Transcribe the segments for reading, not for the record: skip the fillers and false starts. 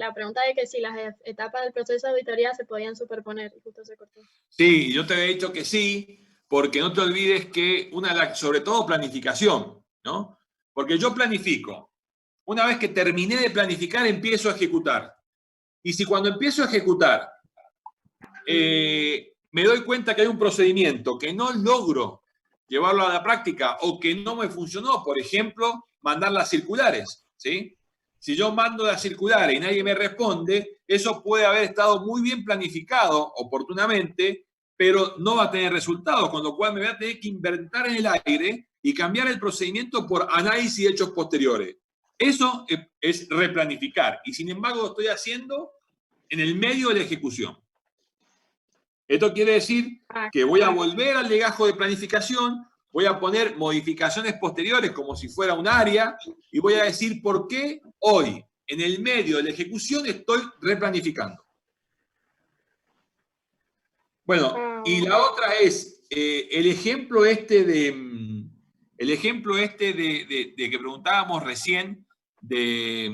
la pregunta de que si las etapas del proceso de auditoría se podían superponer, y justo se cortó. Sí, yo te había dicho que sí, porque no te olvides que sobre todo planificación, ¿no? Porque yo planifico. Una vez que terminé de planificar, empiezo a ejecutar. Y si cuando empiezo a ejecutar me doy cuenta que hay un procedimiento que no logro llevarlo a la práctica o que no me funcionó, por ejemplo, mandar las circulares, ¿sí? Si yo mando las circulares y nadie me responde, eso puede haber estado muy bien planificado oportunamente, pero no va a tener resultados, con lo cual me voy a tener que inventar en el aire y cambiar el procedimiento por análisis de hechos posteriores. Eso es replanificar y sin embargo lo estoy haciendo en el medio de la ejecución. Esto quiere decir que voy a volver al legajo de planificación, voy a poner modificaciones posteriores como si fuera un área y voy a decir por qué hoy, en el medio de la ejecución, estoy replanificando. Bueno, y la otra es el ejemplo este de que preguntábamos recién de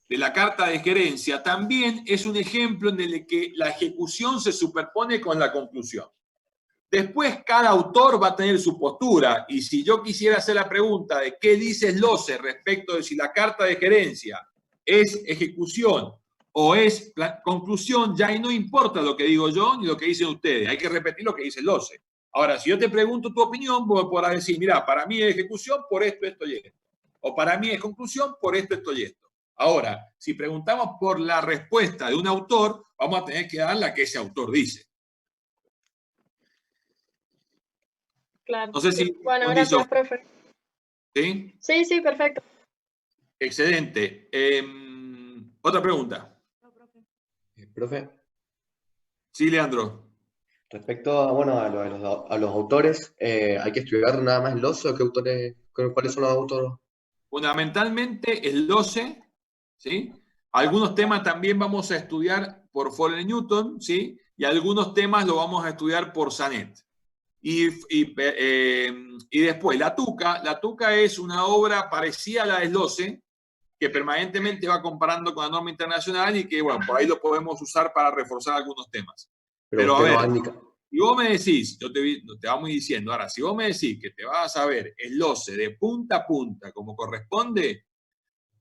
la carta de gerencia, también es un ejemplo en el que la ejecución se superpone con la conclusión. Después cada autor va a tener su postura y si yo quisiera hacer la pregunta de qué dice SLOCE respecto de si la carta de gerencia es ejecución o es conclusión, ya ahí no importa lo que digo yo ni lo que dicen ustedes, hay que repetir lo que dice SLOCE. Ahora, si yo te pregunto tu opinión, vos podrás decir, mira, para mí es ejecución por esto, esto y esto. O para mí es conclusión por esto, esto y esto. Ahora, si preguntamos por la respuesta de un autor, vamos a tener que dar la que ese autor dice. Claro. No sé si... Bueno, gracias, profe. ¿Sí? Sí, sí, perfecto. Excelente. Otra pregunta. Profe. Sí, Leandro. Respecto a, bueno, a los autores, ¿hay que estudiar nada más los o qué autores, cuáles son los autores? Fundamentalmente el 12, ¿sí? Algunos temas también vamos a estudiar por Follen Newton, ¿sí? Y algunos temas lo vamos a estudiar por Sanet. Y después, la Tuca es una obra parecida a la de SLOCE, que permanentemente va comparando con la norma internacional y que, bueno, por ahí lo podemos usar para reforzar algunos temas. Pero a ver, si vos me decís, te vamos diciendo, ahora, si vos me decís que te vas a ver el SLOCE de punta a punta como corresponde,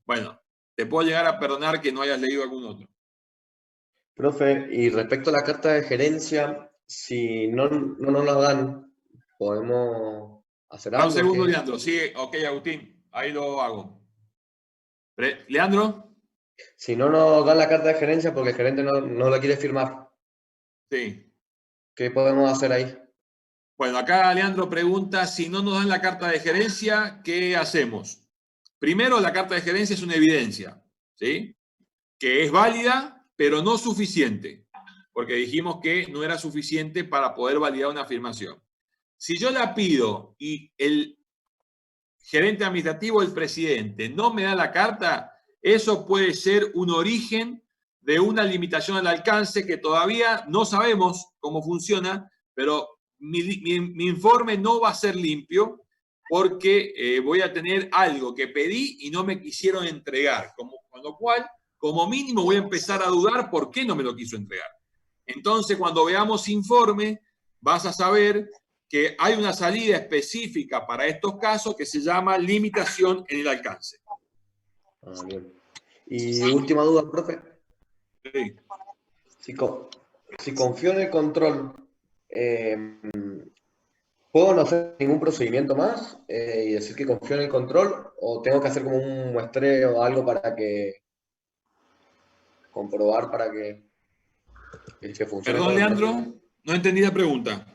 bueno, te puedo llegar a perdonar que no hayas leído algún otro. Profe, y respecto a la carta de gerencia, si no nos la dan, ¿podemos hacer algo? Un segundo, Leandro. Sí, ok, Agustín, ahí lo hago. ¿Leandro? Si no nos dan la carta de gerencia porque el gerente no la quiere firmar. Sí. ¿Qué podemos hacer ahí? Bueno, acá Leandro pregunta, si no nos dan la carta de gerencia, ¿qué hacemos? Primero, la carta de gerencia es una evidencia, ¿sí? Que es válida, pero no suficiente, porque dijimos que no era suficiente para poder validar una afirmación. Si yo la pido y el gerente administrativo, el presidente, no me da la carta, eso puede ser un origen de una limitación al alcance que todavía no sabemos cómo funciona, pero mi informe no va a ser limpio porque voy a tener algo que pedí y no me quisieron entregar, con lo cual, como mínimo, voy a empezar a dudar por qué no me lo quiso entregar. Entonces, cuando veamos informe, vas a saber que hay una salida específica para estos casos que se llama limitación en el alcance. Bien. Y última duda, profe. Sí. Si confío en el control, ¿puedo no hacer ningún procedimiento más y decir que confío en el control? ¿O tengo que hacer como un muestreo o algo para que comprobar para que funcione? Perdón, Leandro, no entendí la pregunta.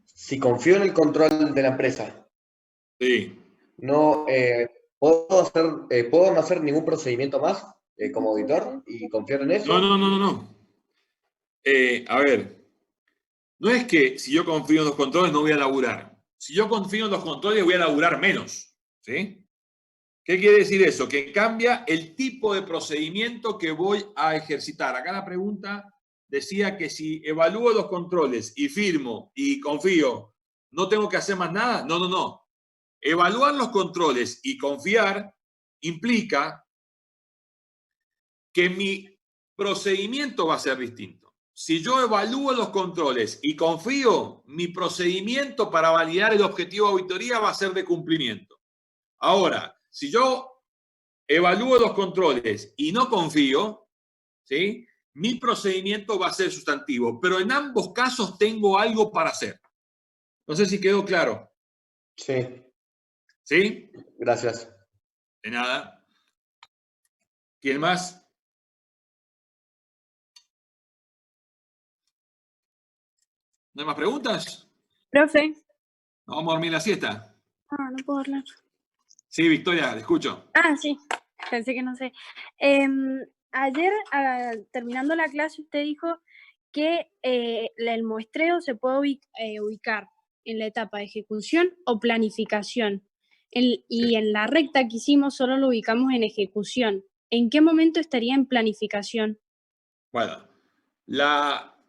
Si confío en el control de la empresa, sí. No, ¿puedo no hacer ningún procedimiento más como auditor y confiar en eso? No. A ver, no es que si yo confío en los controles no voy a laburar. Si yo confío en los controles voy a laburar menos, ¿sí? ¿Qué quiere decir eso? Que cambia el tipo de procedimiento que voy a ejercitar. Acá la pregunta decía que si evalúo los controles y firmo y confío, ¿no tengo que hacer más nada? No. Evaluar los controles y confiar implica que mi procedimiento va a ser distinto. Si yo evalúo los controles y confío, mi procedimiento para validar el objetivo de auditoría va a ser de cumplimiento. Ahora, si yo evalúo los controles y no confío, ¿sí?, mi procedimiento va a ser sustantivo, pero en ambos casos tengo algo para hacer. No sé si quedó claro. Sí, ¿Sí? gracias. De nada. ¿Quién más? ¿No hay más preguntas? Profe. ¿No vamos a dormir la siesta? Ah, no puedo hablar. Sí, Victoria, te escucho. Ah, sí. Pensé que no sé. Ayer, terminando la clase, usted dijo que el muestreo se puede ubicar en la etapa de ejecución o planificación. Y en la recta que hicimos solo lo ubicamos en ejecución. ¿En qué momento estaría en planificación? Bueno,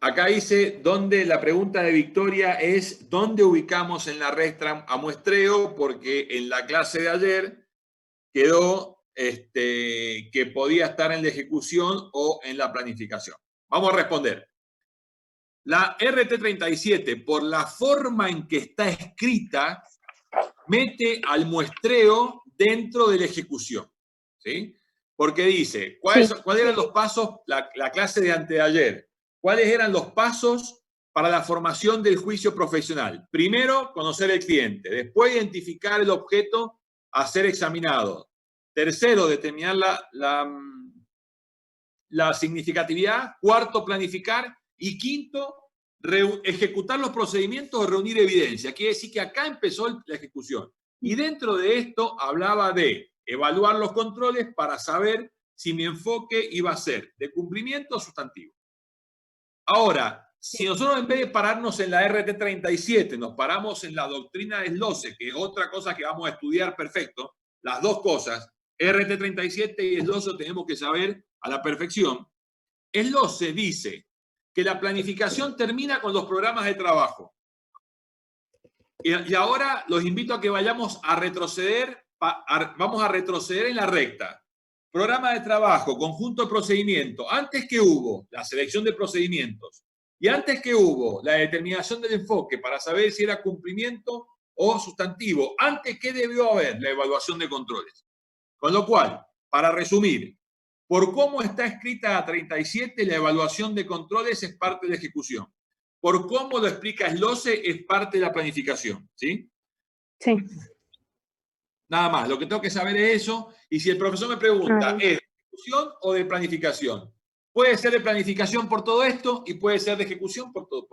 acá dice dónde la pregunta de Victoria es dónde ubicamos en la recta a muestreo, porque en la clase de ayer quedó que podía estar en la ejecución o en la planificación. Vamos a responder. La RT37, por la forma en que está escrita, mete al muestreo dentro de la ejecución, ¿sí? Porque dice, ¿cuáles eran los pasos, la clase de anteayer? ¿Cuáles eran los pasos para la formación del juicio profesional? Primero, conocer el cliente. Después, identificar el objeto a ser examinado. Tercero, determinar la significatividad. Cuarto, planificar. Y quinto, ejecutar los procedimientos o reunir evidencia. Quiere decir que acá empezó la ejecución. Y dentro de esto hablaba de evaluar los controles para saber si mi enfoque iba a ser de cumplimiento o sustantivo. Ahora, si nosotros en vez de pararnos en la RT37, nos paramos en la doctrina de SLOCE, que es otra cosa que vamos a estudiar perfecto, las dos cosas, RT37 y SLOCE, tenemos que saber a la perfección. SLOCE dice que la planificación termina con los programas de trabajo. Y ahora los invito a que vayamos a retroceder, vamos a retroceder en la recta. Programa de trabajo, conjunto de procedimiento. Antes que hubo la selección de procedimientos y antes que hubo la determinación del enfoque para saber si era cumplimiento o sustantivo, antes que debió haber la evaluación de controles. Con lo cual, para resumir, por cómo está escrita la 37, la evaluación de controles es parte de la ejecución. Por cómo lo explica SLOCE es parte de la planificación, ¿sí? Sí. Nada más, lo que tengo que saber es eso. Y si el profesor me pregunta, ¿es de ejecución o de planificación? Puede ser de planificación por todo esto y puede ser de ejecución por todo,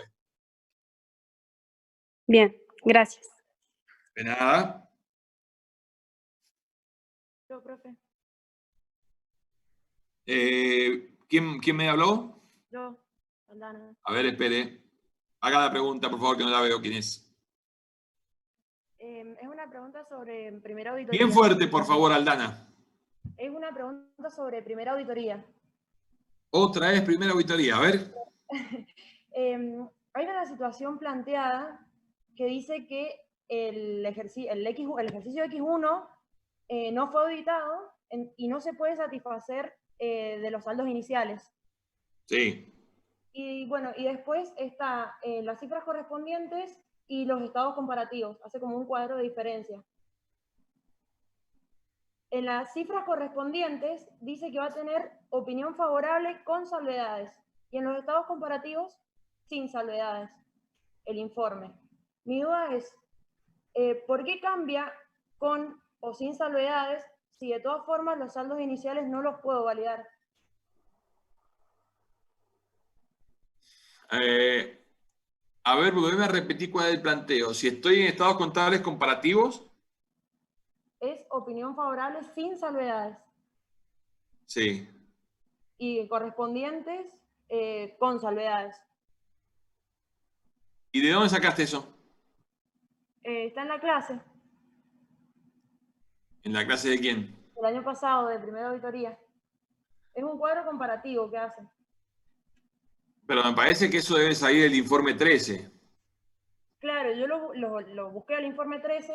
esto. Bien, gracias. De nada. Yo, profe. ¿Quién me habló? Yo, Aldana. A ver, espere. Haga la pregunta, por favor, que no la veo quién es. Es una pregunta sobre primera auditoría. Bien fuerte, por favor, Aldana. Es una pregunta sobre primera auditoría. Otra vez primera auditoría, a ver. Hay una situación planteada que dice que el ejercicio X1 no fue auditado y no se puede satisfacer de los saldos iniciales. Sí. Y bueno, y después está las cifras correspondientes y los estados comparativos. Hace como un cuadro de diferencia. En las cifras correspondientes dice que va a tener opinión favorable con salvedades y en los estados comparativos sin salvedades el informe. Mi duda es, ¿por qué cambia con o sin salvedades si de todas formas los saldos iniciales no los puedo validar? A ver, volveme a repetir cuál es el planteo. Si estoy en estados contables comparativos. Es opinión favorable sin salvedades. Sí. Y correspondientes con salvedades. ¿Y de dónde sacaste eso? Está en la clase. ¿En la clase de quién? El año pasado, de primera auditoría. Es un cuadro comparativo que hace. Pero me parece que eso debe salir del informe 13. Claro, yo lo busqué al informe 13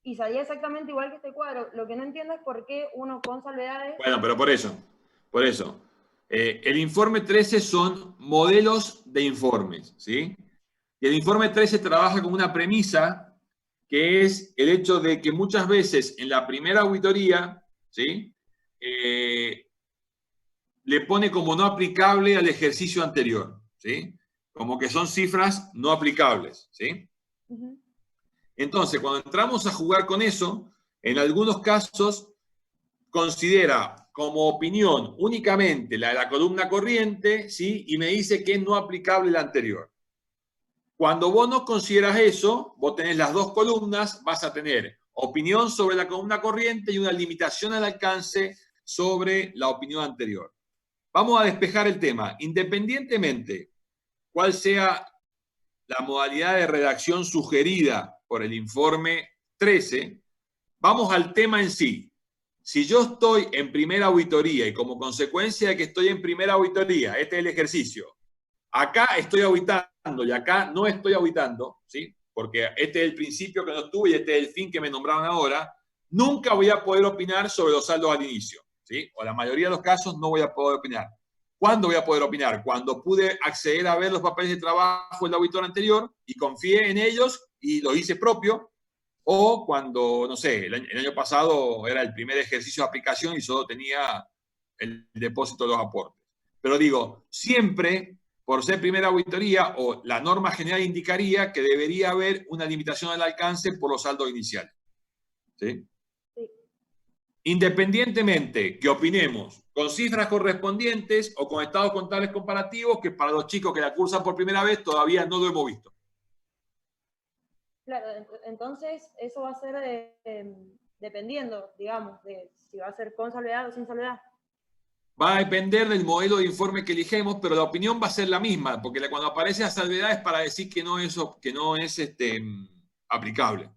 y salía exactamente igual que este cuadro. Lo que no entiendo es por qué uno con salvedades... Bueno, pero por eso. El informe 13 son modelos de informes, ¿sí? Y el informe 13 trabaja con una premisa que es el hecho de que muchas veces en la primera auditoría, ¿sí? Le pone como no aplicable al ejercicio anterior, ¿sí? Como que son cifras no aplicables, ¿sí? Ujú. Entonces, cuando entramos a jugar con eso, en algunos casos considera como opinión únicamente la de la columna corriente, ¿sí? Y me dice que es no aplicable la anterior. Cuando vos no consideras eso, vos tenés las dos columnas, vas a tener opinión sobre la columna corriente y una limitación al alcance sobre la opinión anterior. Vamos a despejar el tema. Independientemente cuál sea la modalidad de redacción sugerida por el informe 13, vamos al tema en sí. Si yo estoy en primera auditoría y como consecuencia de que estoy en primera auditoría, este es el ejercicio, acá estoy auditando y acá no estoy auditando, ¿sí? Porque este es el principio que no tuve y este es el fin que me nombraron ahora, nunca voy a poder opinar sobre los saldos al inicio, ¿sí? O la mayoría de los casos no voy a poder opinar. ¿Cuándo voy a poder opinar? Cuando pude acceder a ver los papeles de trabajo del auditor anterior y confié en ellos y lo hice propio, o cuando, no sé, el año pasado era el primer ejercicio de aplicación y solo tenía el depósito de los aportes. Pero digo, siempre, por ser primera auditoría, o la norma general indicaría que debería haber una limitación al alcance por los saldos iniciales. ¿Sí? Sí. Independientemente que opinemos con cifras correspondientes o con estados contables comparativos, que para los chicos que la cursan por primera vez todavía no lo hemos visto. Claro, entonces eso va a ser dependiendo, digamos, de si va a ser con salvedad o sin salvedad. Va a depender del modelo de informe que elijamos, pero la opinión va a ser la misma, porque cuando aparece la salvedad es para decir que no es aplicable.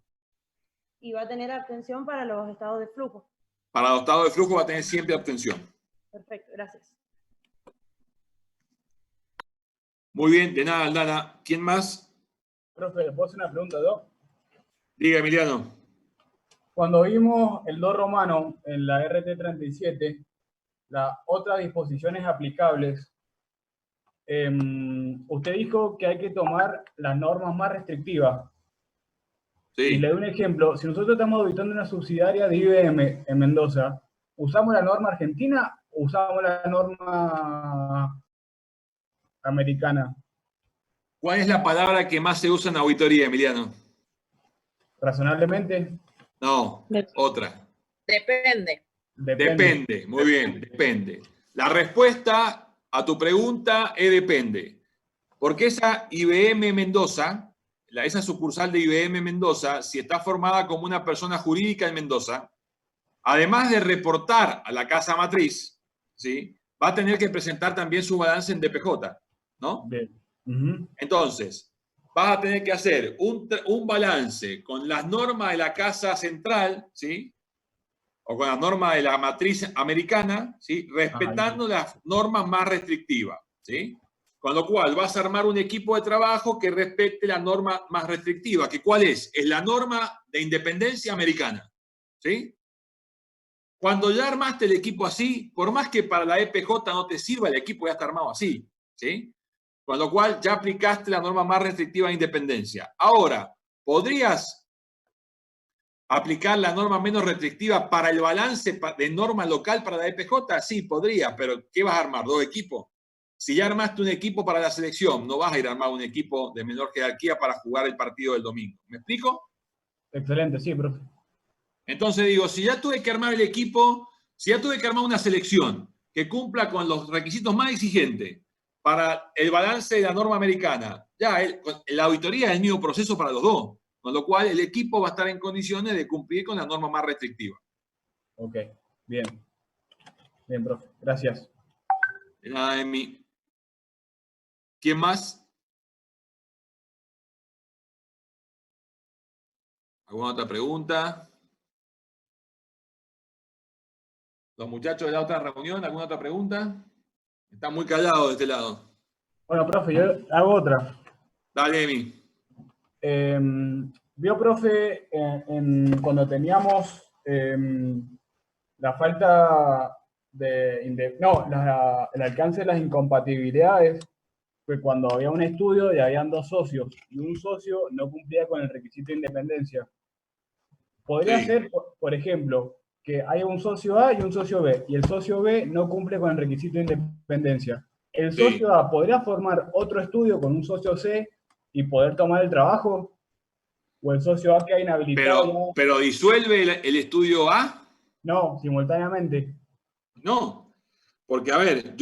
Y va a tener abstención para los estados de flujo. Para los estados de flujo va a tener siempre abstención. Perfecto, gracias. Muy bien, de nada, Aldana. ¿Quién más? Profe, ¿le puedo hacer una pregunta, ¿no? Diga, Emiliano. Cuando vimos el 2 romano en la RT37, las otras disposiciones aplicables, usted dijo que hay que tomar las normas más restrictivas. Sí. Y le doy un ejemplo. Si nosotros estamos auditando una subsidiaria de IBM en Mendoza, ¿usamos la norma argentina o usamos la norma americana? ¿Cuál es la palabra que más se usa en auditoría, Emiliano? ¿Razonablemente? No, otra. Depende. Depende, muy bien, depende. La respuesta a tu pregunta es depende. Porque esa IBM Mendoza, esa sucursal de IBM Mendoza, si está formada como una persona jurídica en Mendoza, además de reportar a la casa matriz, ¿sí? Va a tener que presentar también su balance en DPJ, ¿no? Bien. Uh-huh. Entonces, vas a tener que hacer un balance con las normas de la casa central, ¿sí? O con las normas de la matriz americana, ¿sí? Respetando las normas más restrictivas, ¿sí? Con lo cual vas a armar un equipo de trabajo que respete la norma más restrictiva, que ¿cuál es? Es la norma de independencia americana, ¿sí? Cuando ya armaste el equipo así, por más que para la EPJ no te sirva, el equipo ya está armado así, ¿sí? Con lo cual ya aplicaste la norma más restrictiva de independencia. Ahora, ¿podrías aplicar la norma menos restrictiva para el balance de norma local para la EPJ? Sí, podría, pero ¿qué vas a armar? ¿Dos equipos? Si ya armaste un equipo para la selección, no vas a ir a armar un equipo de menor jerarquía para jugar el partido del domingo. ¿Me explico? Excelente, sí, profe. Entonces digo, si ya tuve que armar el equipo, si ya tuve que armar una selección que cumpla con los requisitos más exigentes para el balance de la norma americana, ya la auditoría es el mismo proceso para los dos, con lo cual el equipo va a estar en condiciones de cumplir con la norma más restrictiva. Ok, bien. Bien, profe. Gracias. De nada, Emi. ¿Quién más? ¿Alguna otra pregunta? Los muchachos de la otra reunión, ¿alguna otra pregunta? Están muy callados de este lado. Bueno, profe, yo hago otra. Dale, Emi. vio, profe, cuando teníamos la falta el alcance de las incompatibilidades, fue cuando había un estudio y habían dos socios y un socio no cumplía con el requisito de independencia. Podría Sí. ser, por ejemplo, que haya un socio A y un socio B, y el socio B no cumple con el requisito de independencia. ¿El Sí. socio A podría formar otro estudio con un socio C y poder tomar el trabajo? ¿O el socio A queda inhabilitado ya? Pero disuelve el estudio A. No, simultáneamente. No, porque a ver,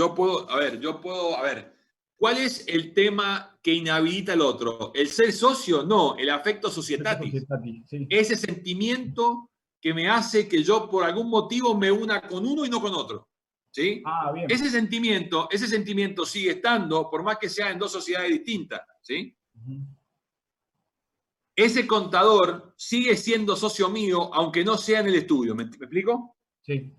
¿cuál es el tema que inhabilita al otro? ¿El ser socio? No, el affecto societatis. Sí. Ese sentimiento que me hace que yo por algún motivo me una con uno y no con otro. ¿Sí? Ah, bien. Ese sentimiento sigue estando, por más que sea en dos sociedades distintas. ¿Sí? Ese contador sigue siendo socio mío, aunque no sea en el estudio. ¿Me explico? Sí.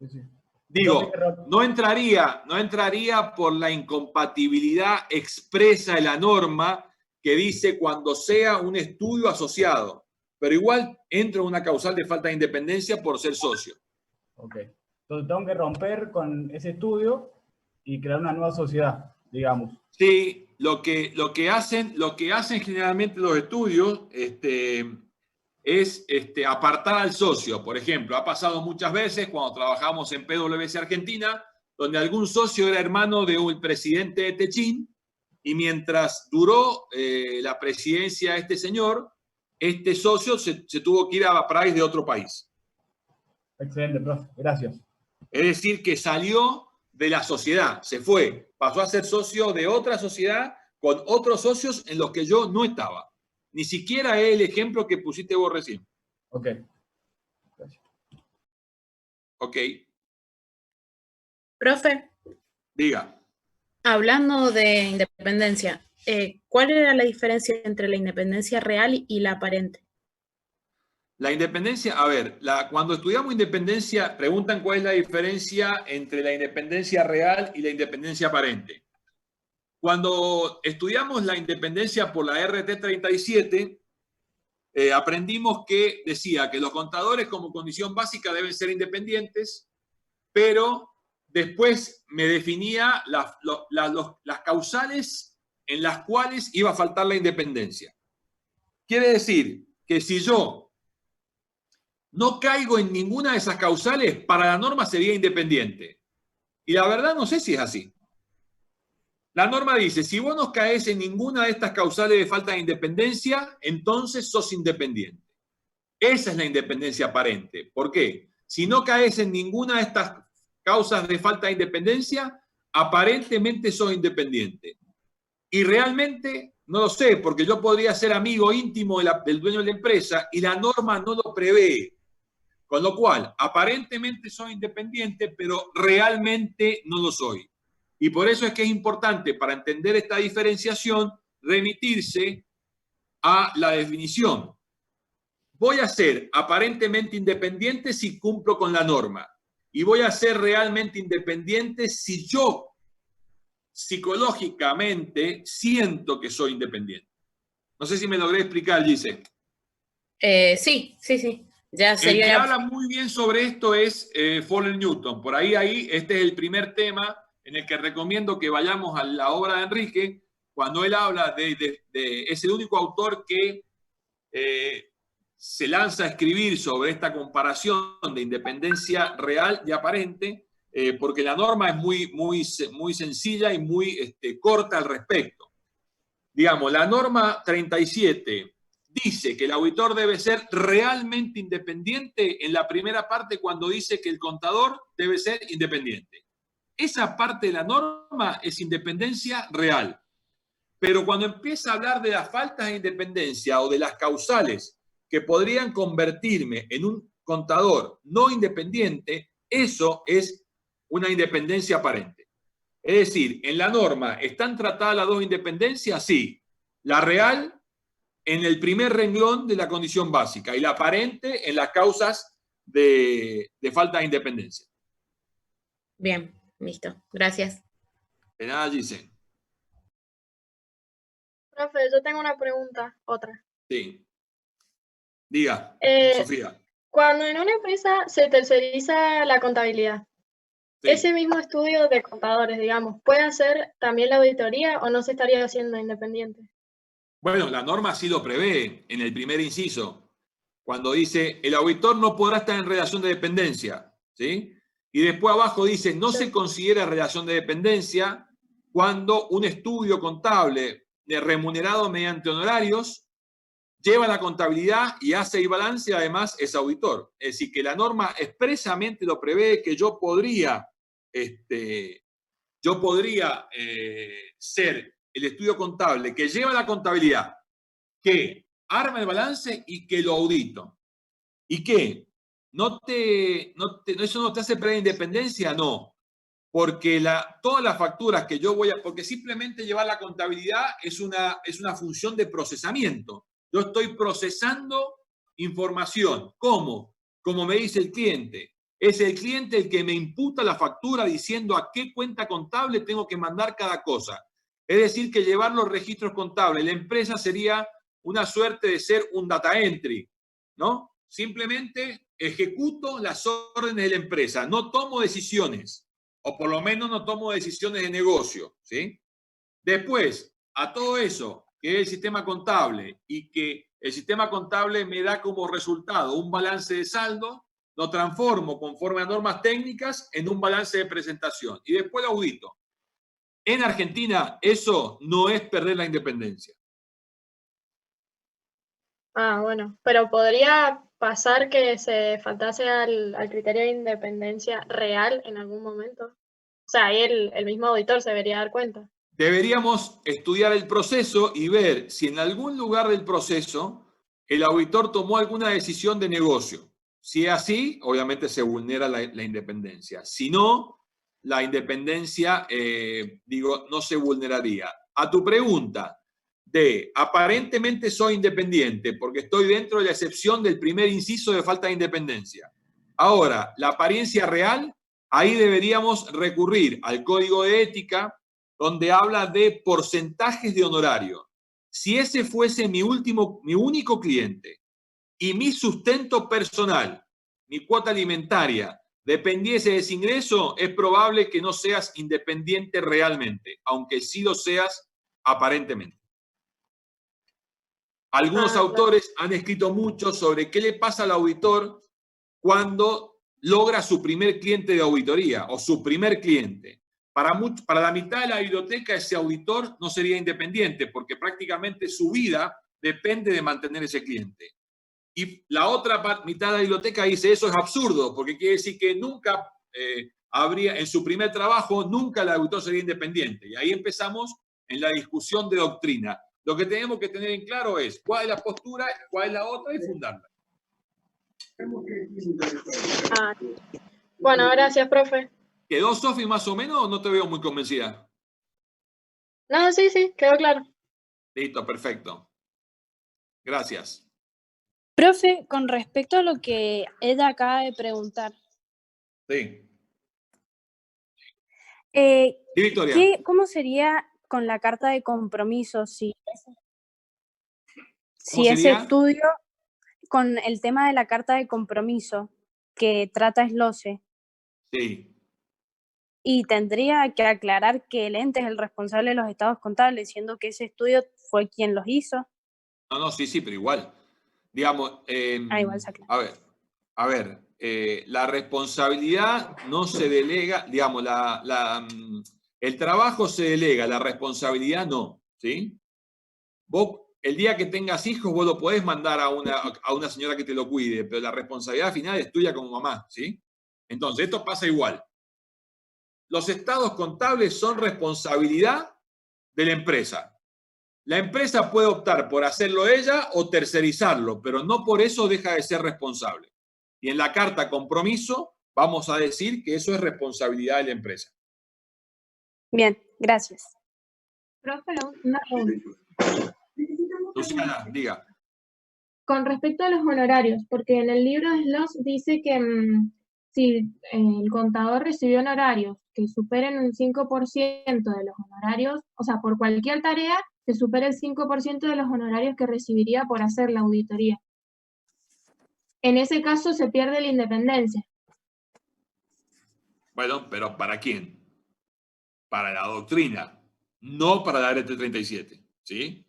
Sí. Digo, no entraría por la incompatibilidad expresa de la norma que dice cuando sea un estudio asociado, pero igual entra una causal de falta de independencia por ser socio. Ok. Entonces tengo que romper con ese estudio y crear una nueva sociedad, digamos. Sí, lo que hacen generalmente los estudios es apartar al socio. Por ejemplo, ha pasado muchas veces cuando trabajamos en PwC Argentina, donde algún socio era hermano de un presidente de Techín, y mientras duró la presidencia de este señor, este socio se tuvo que ir a país de otro país. Excelente, profe. Gracias. Es decir, que salió de la sociedad, se fue, pasó a ser socio de otra sociedad con otros socios en los que yo no estaba. Ni siquiera es el ejemplo que pusiste vos recién. Ok. Gracias. Ok. Profe, Diga. hablando de independencia, ¿cuál era la diferencia entre la independencia real y la aparente? La independencia, a ver, cuando estudiamos independencia, preguntan cuál es la diferencia entre la independencia real y la independencia aparente. Cuando estudiamos la independencia por la RT 37, aprendimos que decía que los contadores como condición básica deben ser independientes, pero después me definía las causales en las cuales iba a faltar la independencia. Quiere decir que si yo no caigo en ninguna de esas causales, para la norma sería independiente. Y la verdad no sé si es así. La norma dice, si vos no caes en ninguna de estas causales de falta de independencia, entonces sos independiente. Esa es la independencia aparente. ¿Por qué? Si no caes en ninguna de estas causas de falta de independencia, aparentemente sos independiente. Y realmente no lo sé, porque yo podría ser amigo íntimo del dueño de la empresa y la norma no lo prevé. Con lo cual, aparentemente soy independiente, pero realmente no lo soy. Y por eso es que es importante, para entender esta diferenciación, remitirse a la definición. Voy a ser aparentemente independiente si cumplo con la norma. Y voy a ser realmente independiente si yo psicológicamente siento que soy independiente. No sé si me logré explicar, Gise. Sí. Ya sería... El que habla muy bien sobre esto es Fuller Newton. Por ahí, este es el primer tema en el que recomiendo que vayamos a la obra de Enrique, cuando él habla es el único autor que se lanza a escribir sobre esta comparación de independencia real y aparente, porque la norma es muy sencilla y muy corta al respecto. Digamos, la norma 37 dice que el auditor debe ser realmente independiente en la primera parte cuando dice que el contador debe ser independiente. Esa parte de la norma es independencia real. Pero cuando empieza a hablar de las faltas de independencia o de las causales que podrían convertirme en un contador no independiente, eso es una independencia aparente. Es decir, en la norma, ¿están tratadas las dos independencias? Sí. La real en el primer renglón de la condición básica y la aparente en las causas de falta de independencia. Bien, listo. Gracias. De nada, Gise. Profe, yo tengo una pregunta, otra. Sí. Diga, Eh, Sofía. Cuando en una empresa se terceriza la contabilidad, Sí. ese mismo estudio de contadores, digamos, ¿puede hacer también la auditoría o no se estaría haciendo independiente? Bueno, la norma sí lo prevé en el primer inciso, cuando dice el auditor no podrá estar en relación de dependencia, ¿sí? Y después abajo dice no se considera relación de dependencia cuando un estudio contable remunerado mediante honorarios lleva la contabilidad y hace el balance, además es auditor. Es decir, que la norma expresamente lo prevé que yo podría ser el estudio contable que lleva la contabilidad, que arma el balance y que lo audito. ¿Y qué? ¿Eso no te hace perder independencia? No. Porque todas las facturas que yo porque simplemente llevar la contabilidad es una función de procesamiento. Yo estoy procesando información. ¿Cómo? Como me dice el cliente. Es el cliente el que me imputa la factura diciendo a qué cuenta contable tengo que mandar cada cosa. Es decir, que llevar los registros contables. La empresa sería una suerte de ser un data entry, ¿no? Simplemente ejecuto las órdenes de la empresa, no tomo decisiones, o por lo menos no tomo decisiones de negocio, ¿sí? Después, a todo eso, que es el sistema contable, y que el sistema contable me da como resultado un balance de saldo, lo transformo conforme a normas técnicas en un balance de presentación, y después lo audito. En Argentina, eso no es perder la independencia. Ah, bueno, pero podría pasar que se faltase al criterio de independencia real en algún momento. O sea, ahí el mismo auditor se debería dar cuenta. Deberíamos estudiar el proceso y ver si en algún lugar del proceso el auditor tomó alguna decisión de negocio. Si es así, obviamente se vulnera la independencia. Si no, la independencia, no se vulneraría. A tu pregunta de aparentemente soy independiente porque estoy dentro de la excepción del primer inciso de falta de independencia. Ahora, la apariencia real, ahí deberíamos recurrir al código de ética, donde habla de porcentajes de honorario. Si ese fuese mi único cliente y mi sustento personal, mi cuota alimentaria, dependiese de ese ingreso, es probable que no seas independiente realmente, aunque sí lo seas aparentemente. Algunos autores han escrito mucho sobre qué le pasa al auditor cuando logra su primer cliente de auditoría o su primer cliente. Para la mitad de la biblioteca, ese auditor no sería independiente porque prácticamente su vida depende de mantener ese cliente. Y la otra mitad de la biblioteca dice, eso es absurdo, porque quiere decir que nunca en su primer trabajo, nunca el auditor sería independiente. Y ahí empezamos en la discusión de doctrina. Lo que tenemos que tener en claro es cuál es la postura, cuál es la otra y fundarla. Ah, bueno, gracias, profe. ¿Quedó, Sofi, más o menos, o no te veo muy convencida? No, sí, quedó claro. Listo, perfecto. Gracias. Profe, con respecto a lo que ella acaba de preguntar, Sí. sí, Victoria. ¿cómo sería con la carta de compromiso si ese estudio, con el tema de la carta de compromiso que trata SLOCE? Sí. Y tendría que aclarar que el ente es el responsable de los estados contables, siendo que ese estudio fue quien los hizo. No, sí, pero igual. Digamos, Igual se aclara. a ver, la responsabilidad no se delega, digamos, el trabajo se delega, la responsabilidad no, ¿sí? Vos, el día que tengas hijos, vos lo podés mandar a una señora que te lo cuide, pero la responsabilidad final es tuya como mamá, ¿sí? Entonces, esto pasa igual. Los estados contables son responsabilidad de la empresa. La empresa puede optar por hacerlo ella o tercerizarlo, pero no por eso deja de ser responsable. Y en la carta compromiso vamos a decir que eso es responsabilidad de la empresa. Bien, gracias. Profe, una pregunta. Luciana, diga. Con respecto a los honorarios, porque en el libro de SLOS dice que si el contador recibió honorarios que superen un 5% de los honorarios, o sea, por cualquier tarea, que supere el 5% de los honorarios que recibiría por hacer la auditoría. En ese caso se pierde la independencia. Bueno, pero ¿para quién? Para la doctrina, no para la RT37, ¿sí?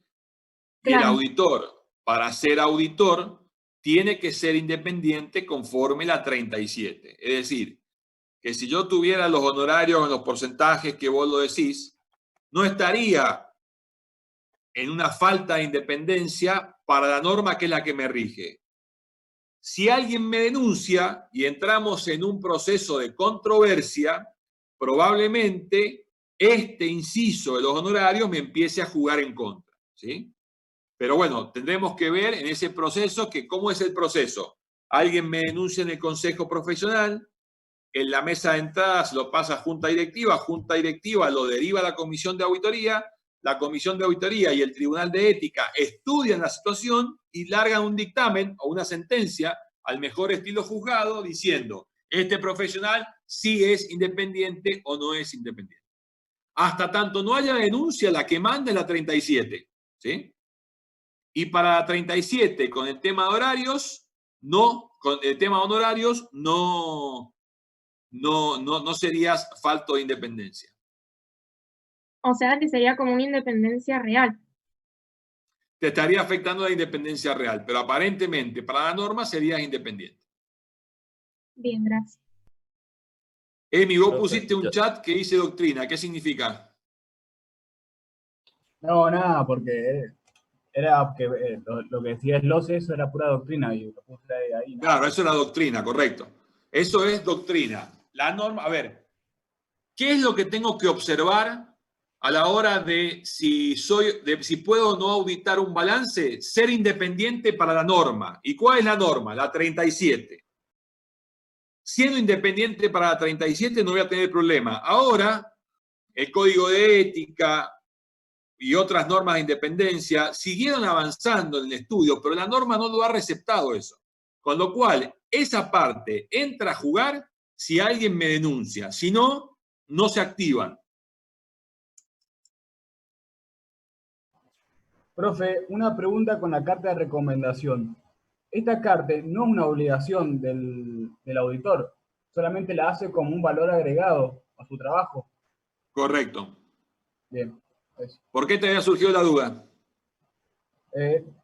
Y el Claro. auditor, para ser auditor, tiene que ser independiente conforme la 37. Es decir, que si yo tuviera los honorarios en los porcentajes que vos lo decís, no estaría en una falta de independencia para la norma que es la que me rige. Si alguien me denuncia y entramos en un proceso de controversia, probablemente este inciso de los honorarios me empiece a jugar en contra, ¿sí? Pero bueno, tendremos que ver en ese proceso que cómo es el proceso. Alguien me denuncia en el consejo profesional, en la mesa de entrada se lo pasa a junta directiva lo deriva a la comisión de auditoría y el tribunal de ética estudian la situación y largan un dictamen o una sentencia al mejor estilo juzgado diciendo este profesional sí es independiente o no es independiente. Hasta tanto no haya denuncia, la que manda es la 37, ¿sí? Y para la 37, con el tema de horarios, no serías falto de independencia. O sea que sería como una independencia real. Te estaría afectando la independencia real, pero aparentemente para la norma serías independiente. Bien, gracias. Emi, vos pusiste un chat que dice doctrina. ¿Qué significa? No, nada, porque era que lo que decía el LOCE, eso era pura doctrina y lo puse ahí. Nada. Claro, eso es la doctrina, correcto. Eso es doctrina. La norma, a ver, ¿qué es lo que tengo que observar a la hora de si puedo o no auditar un balance? Ser independiente para la norma. ¿Y cuál es la norma? La 37. Siendo independiente para la 37 no voy a tener problema. Ahora, el código de ética y otras normas de independencia siguieron avanzando en el estudio, pero la norma no lo ha receptado eso. Con lo cual, esa parte entra a jugar si alguien me denuncia. Si no, no se activan. Profe, una pregunta con la carta de recomendación. Esta carta no es una obligación del auditor, solamente la hace como un valor agregado a su trabajo. Correcto. Bien. Eso. ¿Por qué te había surgido la duda?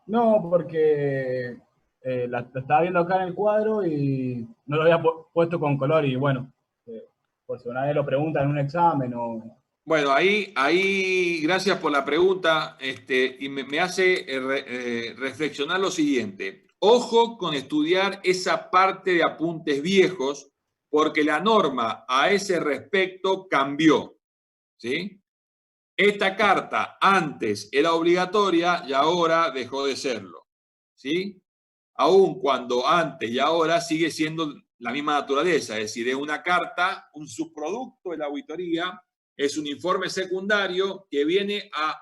No, porque la estaba viendo acá en el cuadro y no lo había puesto con color y bueno, por si una vez lo preguntan en un examen o... Bueno, ahí gracias por la pregunta y me hace reflexionar lo siguiente. Ojo con estudiar esa parte de apuntes viejos porque la norma a ese respecto cambió, ¿sí? Esta carta antes era obligatoria y ahora dejó de serlo, ¿sí? Aun cuando antes y ahora sigue siendo la misma naturaleza, es decir, es una carta, un subproducto de la auditoría, es un informe secundario que viene a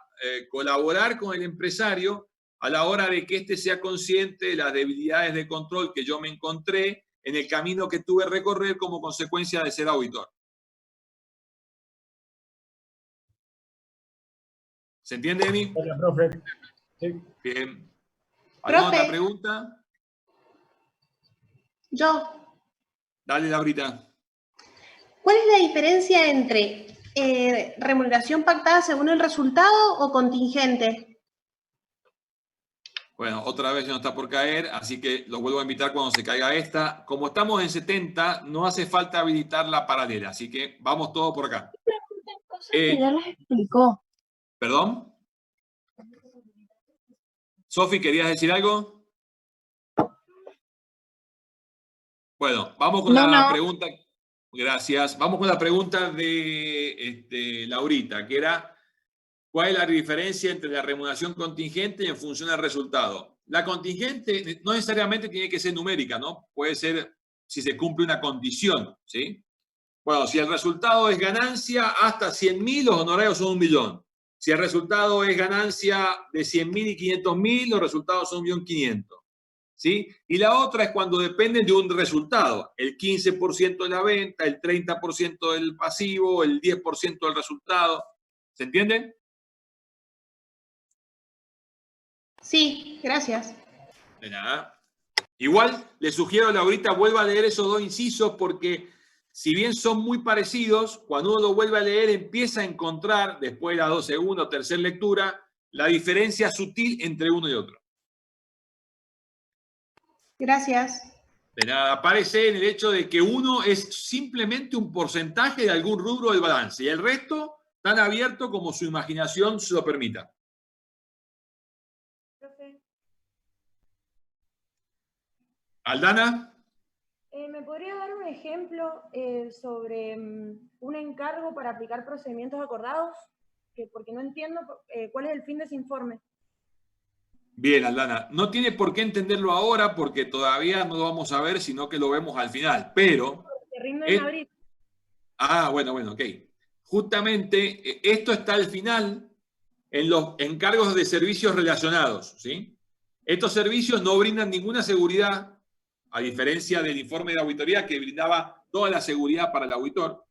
colaborar con el empresario a la hora de que éste sea consciente de las debilidades de control que yo me encontré en el camino que tuve que recorrer como consecuencia de ser auditor. ¿Se entiende, Emi? Hola, profe. Sí. Bien. ¿Alguna Profe. otra pregunta? Yo. Dale, Laurita. ¿Cuál es la diferencia entre remuneración pactada según el resultado o contingente? Bueno, otra vez ya no está por caer, así que los vuelvo a invitar cuando se caiga esta. Como estamos en 70, no hace falta habilitar la paralela, así que vamos todos por acá. Cosas que ya las explicó. ¿Perdón? Sofi, ¿querías decir algo? Bueno, vamos con la pregunta. Gracias. Vamos con la pregunta de Laurita, que era ¿cuál es la diferencia entre la remuneración contingente y en función del resultado? La contingente no necesariamente tiene que ser numérica, ¿no? Puede ser si se cumple una condición, ¿sí? Bueno, si el resultado es ganancia hasta 100.000, los honorarios son 1.000.000. Si el resultado es ganancia de 100.000 y 500.000, los resultados son 1.500.000. ¿Sí? Y la otra es cuando dependen de un resultado, el 15% de la venta, el 30% del pasivo, el 10% del resultado. ¿Se entiende? Sí, gracias. De nada. Igual le sugiero a Laurita vuelva a leer esos dos incisos porque si bien son muy parecidos, cuando uno lo vuelve a leer empieza a encontrar, después de la segunda o tercera lectura, la diferencia sutil entre uno y otro. Gracias. De nada, aparece en el hecho de que uno es simplemente un porcentaje de algún rubro del balance y el resto tan abierto como su imaginación se lo permita. Profe, Aldana. ¿me podría dar un ejemplo sobre un encargo para aplicar procedimientos acordados? Porque no entiendo cuál es el fin de ese informe. Bien, Aldana. No tiene por qué entenderlo ahora porque todavía no lo vamos a ver, sino que lo vemos al final. Pero... Se rinde en abril. Bueno, ok. Justamente esto está al final en los encargos de servicios relacionados, ¿sí? Estos servicios no brindan ninguna seguridad, a diferencia del informe de auditoría que brindaba toda la seguridad para el auditor.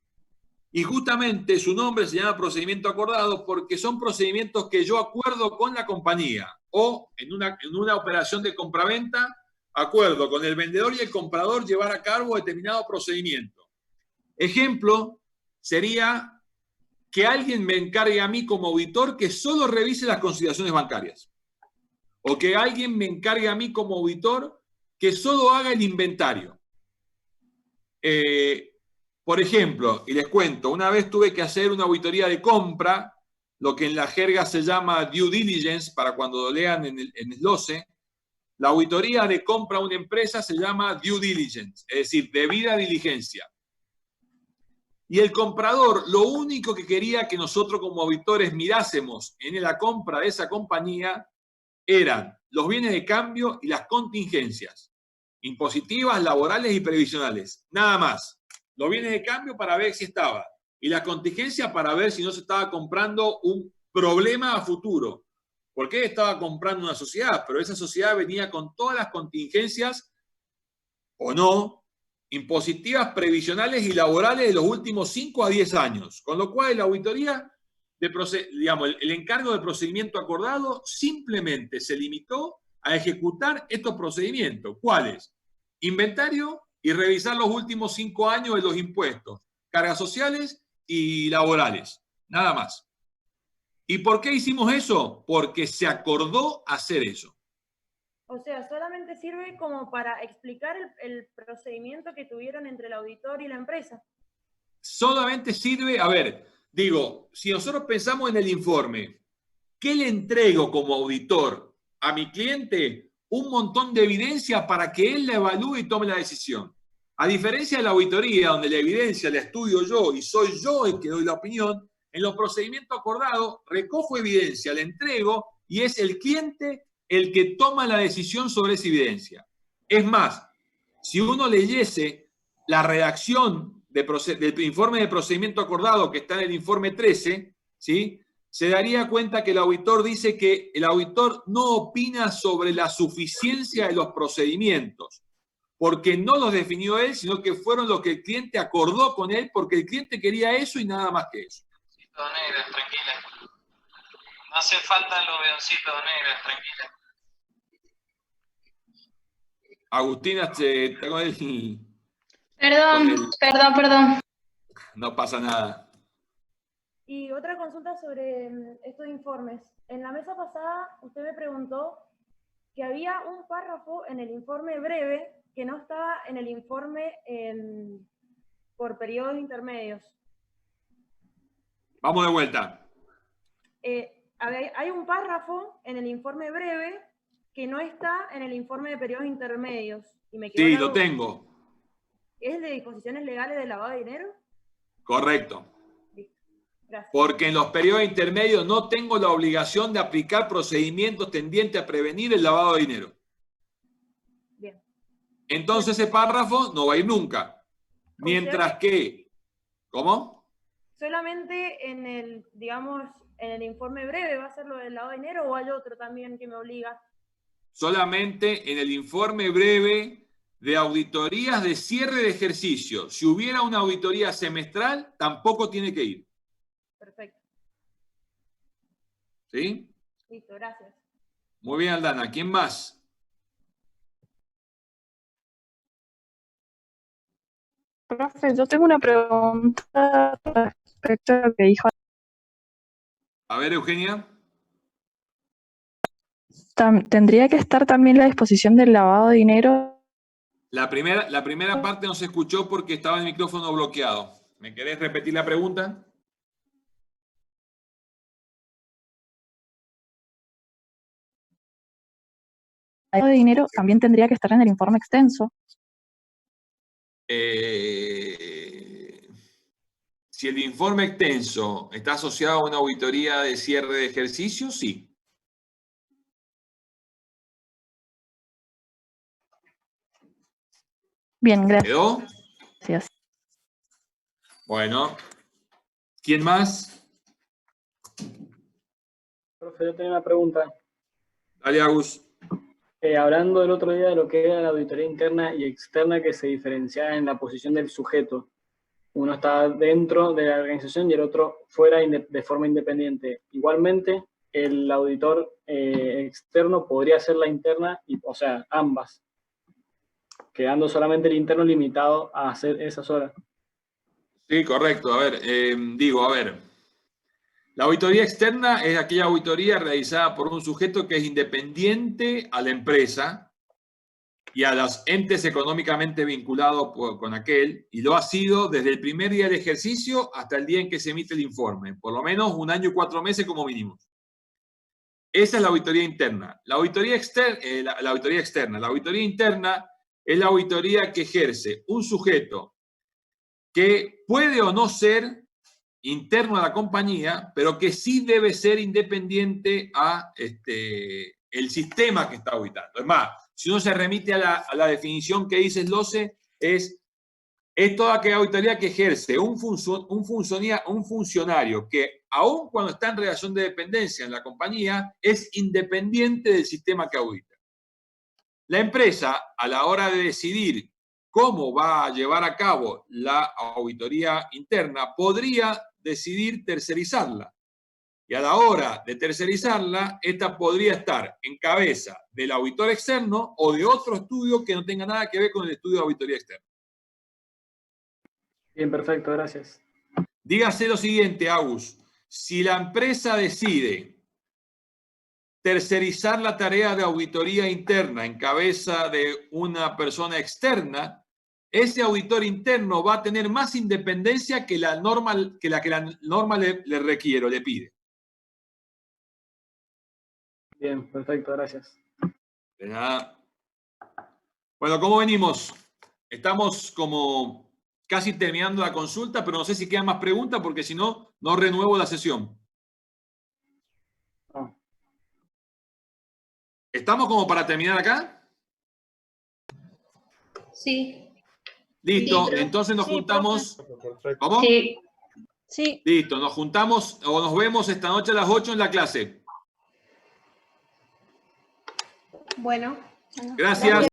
Y justamente su nombre se llama procedimiento acordado porque son procedimientos que yo acuerdo con la compañía o en una operación de compraventa, acuerdo con el vendedor y el comprador llevar a cabo determinado procedimiento. Ejemplo sería que alguien me encargue a mí como auditor que solo revise las consideraciones bancarias. O que alguien me encargue a mí como auditor que solo haga el inventario. Por ejemplo, y les cuento, una vez tuve que hacer una auditoría de compra, lo que en la jerga se llama due diligence, para cuando lo lean en el SLOCE. La auditoría de compra a una empresa se llama due diligence, es decir, debida diligencia. Y el comprador, lo único que quería que nosotros como auditores mirásemos en la compra de esa compañía eran los bienes de cambio y las contingencias, impositivas, laborales y previsionales. Nada más. Los bienes de cambio para ver si estaba y las contingencias para ver si no se estaba comprando un problema a futuro. Porque él estaba comprando una sociedad, pero esa sociedad venía con todas las contingencias o no, impositivas, previsionales y laborales de los últimos 5 a 10 años. Con lo cual, la auditoría, el encargo de procedimiento acordado simplemente se limitó a ejecutar estos procedimientos. ¿Cuáles? Inventario y revisar los últimos 5 años de los impuestos, cargas sociales y laborales. Nada más. ¿Y por qué hicimos eso? Porque se acordó hacer eso. O sea, solamente sirve como para explicar el procedimiento que tuvieron entre el auditor y la empresa. Solamente sirve, si nosotros pensamos en el informe, ¿qué le entrego como auditor a mi cliente? Un montón de evidencia para que él la evalúe y tome la decisión. A diferencia de la auditoría, donde la evidencia la estudio yo y soy yo el que doy la opinión, en los procedimientos acordados recojo evidencia, la entrego y es el cliente el que toma la decisión sobre esa evidencia. Es más, si uno leyese la redacción del informe de procedimiento acordado que está en el informe 13, ¿sí?, se daría cuenta que el auditor dice que el auditor no opina sobre la suficiencia de los procedimientos, porque no los definió él, sino que fueron los que el cliente acordó con él, porque el cliente quería eso y nada más que eso. Negras, tranquila. No hace falta los veoncitos negras, tranquila. Agustina, está con el... Perdón. No pasa nada. Y otra consulta sobre estos informes. En la mesa pasada usted me preguntó que había un párrafo en el informe breve que no estaba en el informe por periodos intermedios. Vamos de vuelta. Hay un párrafo en el informe breve que no está en el informe de periodos intermedios. Y me quedó Sí, la lo duda. tengo. ¿Es el de disposiciones legales de lavado de dinero? Correcto. Gracias. Porque en los periodos intermedios no tengo la obligación de aplicar procedimientos tendientes a prevenir el lavado de dinero. Bien. Entonces ese párrafo no va a ir nunca. Mientras que... ¿Cómo? ¿Solamente en el informe breve va a ser lo del lavado de dinero o hay otro también que me obliga? Solamente en el informe breve de auditorías de cierre de ejercicio. Si hubiera una auditoría semestral, tampoco tiene que ir. Perfecto. ¿Sí? Listo, gracias. Muy bien, Aldana. ¿Quién más? Profe, yo tengo una pregunta respecto a lo que dijo. A ver, Eugenia. ¿Tendría que estar también la disposición del lavado de dinero? La primera parte no se escuchó porque estaba el micrófono bloqueado. ¿Me querés repetir la pregunta? El lavado de dinero también tendría que estar en el informe extenso. Si el informe extenso está asociado a una auditoría de cierre de ejercicio, sí. Bien, gracias. ¿Quedó? Gracias. Bueno. ¿Quién más? Profe, yo tenía una pregunta. Dale, Agus. Hablando el otro día de lo que era la auditoría interna y externa que se diferenciaba en la posición del sujeto. Uno está dentro de la organización y el otro fuera de forma independiente. Igualmente, el auditor externo podría hacer la interna, o sea, ambas, quedando solamente el interno limitado a hacer esas horas. Sí, correcto. A ver, la auditoría externa es aquella auditoría realizada por un sujeto que es independiente a la empresa y a los entes económicamente vinculados con aquel, y lo ha sido desde el primer día del ejercicio hasta el día en que se emite el informe, por lo menos 1 año y 4 meses como mínimo. Esa es la auditoría interna. La auditoría externa, la auditoría interna es la auditoría que ejerce un sujeto que puede o no ser interno a la compañía, pero que sí debe ser independiente a el sistema que está auditando. Es más, si uno se remite a la definición que dice SLOCE, es toda aquella auditoría que ejerce un funcionario que, aun cuando está en relación de dependencia en la compañía, es independiente del sistema que audita. La empresa, a la hora de decidir cómo va a llevar a cabo la auditoría interna, podría decidir tercerizarla. Y a la hora de tercerizarla, esta podría estar en cabeza del auditor externo o de otro estudio que no tenga nada que ver con el estudio de auditoría externa. Bien, perfecto, gracias. Dígase lo siguiente, Agus. Si la empresa decide tercerizar la tarea de auditoría interna en cabeza de una persona externa, ese auditor interno va a tener más independencia que la norma le requiere o le pide. Bien, perfecto, gracias. De nada. Bueno, ¿cómo venimos? Estamos como casi terminando la consulta, pero no sé si quedan más preguntas porque si no, no renuevo la sesión. No. ¿Estamos como para terminar acá? Sí. Listo, Sí, entonces nos juntamos. ¿Cómo? Sí. Sí. Listo, nos juntamos o nos vemos esta noche a las 8 en la clase. Bueno. Gracias.